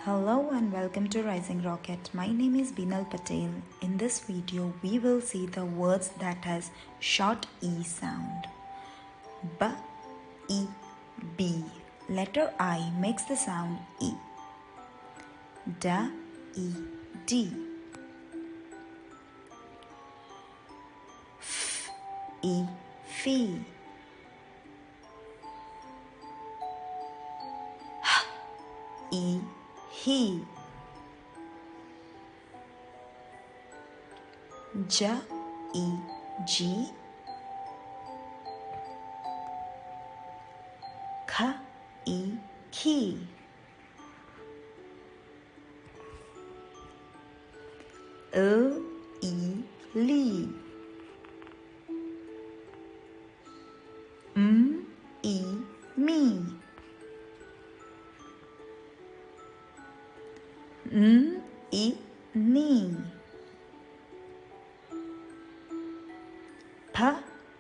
Hello and welcome to Rising Rocket. My name is Binal Patel. In this video, we will see the words that has short E sound. B, E, B. Letter I makes the sound E. D, E, D. F, E, Fee. H, E, He. J, E, G. K, E, Key. L, E, Lee. M, E, Me. N, E, Knee. P,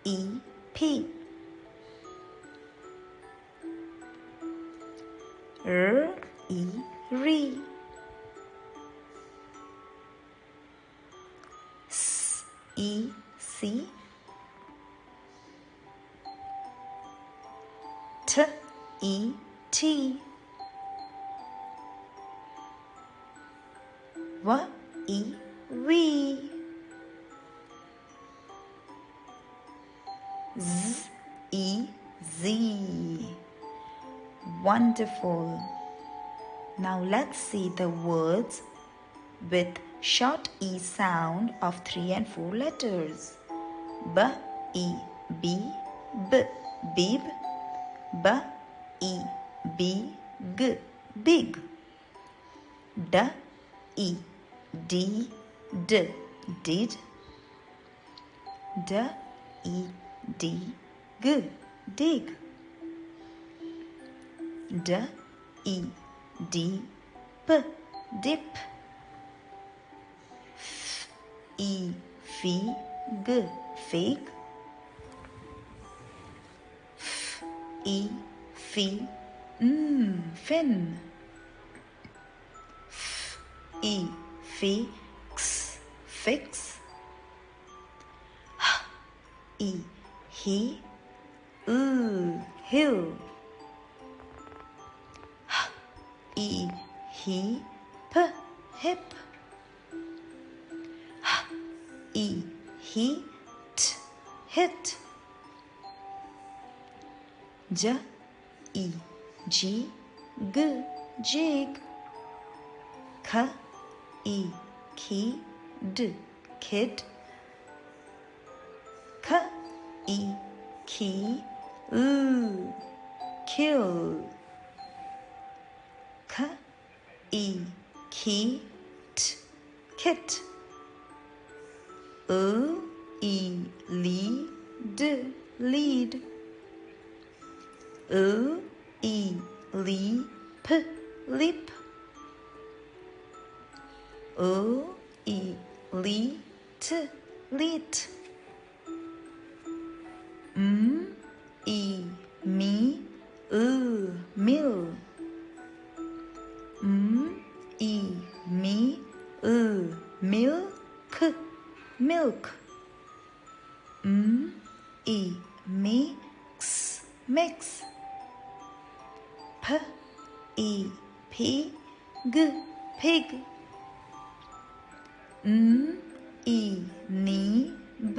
E, Pee. R, E, Ree. S, E, See. T, E, T. W, E, We. Z, E, Z. Wonderful. Now let's see the words with short E sound of 3 and 4 letters. B, E, B, B, bib. B, E, B, G, big. D, E, D, D, did. D, E, D, G, dig. D, E, D, P, dip. F, E, F, G, fig. F, E, F, fin. F, E, Fix, fix. H, E, He, hill. H, E, He, P, hip. H, E, He, T, hit. J, E, G, G, jig. K, E, K, D, kid. K, E, K, kill. K, E, K, T, kit. L, E, lead, lead. L, E, leap, lip. O, E, lit, lit. M, E, me, mill. M, E, me, milk, milk. M, E, mix, mix. P, E, pig, pig. N, E, neeb,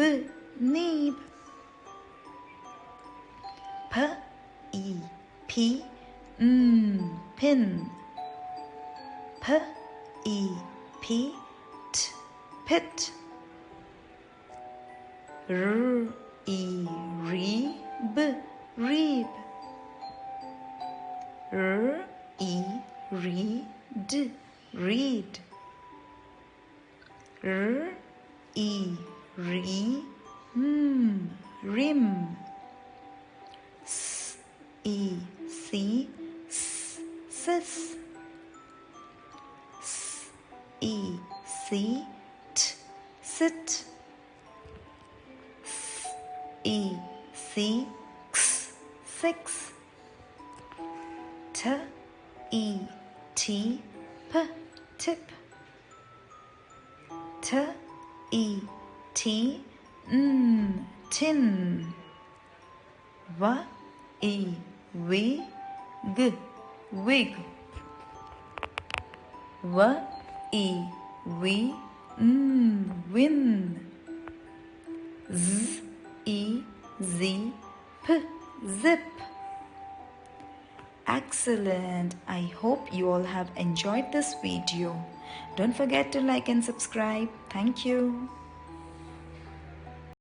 neeb. P, E, P, pin. P, E, P, T, pit. R, E, reeb, reeb. R, E, read, read. R, E, re, rim. S, E, C, sis. S, E, C, t, sit. S, E, C, x, six. T, E, T, P, tip. T, E, T, N, tin. W, E, V, G, wig. W, E, V, N, win. Z, E, Z, P, zip. Excellent! I hope you all have enjoyed this video. Don't forget to like and subscribe. Thank you.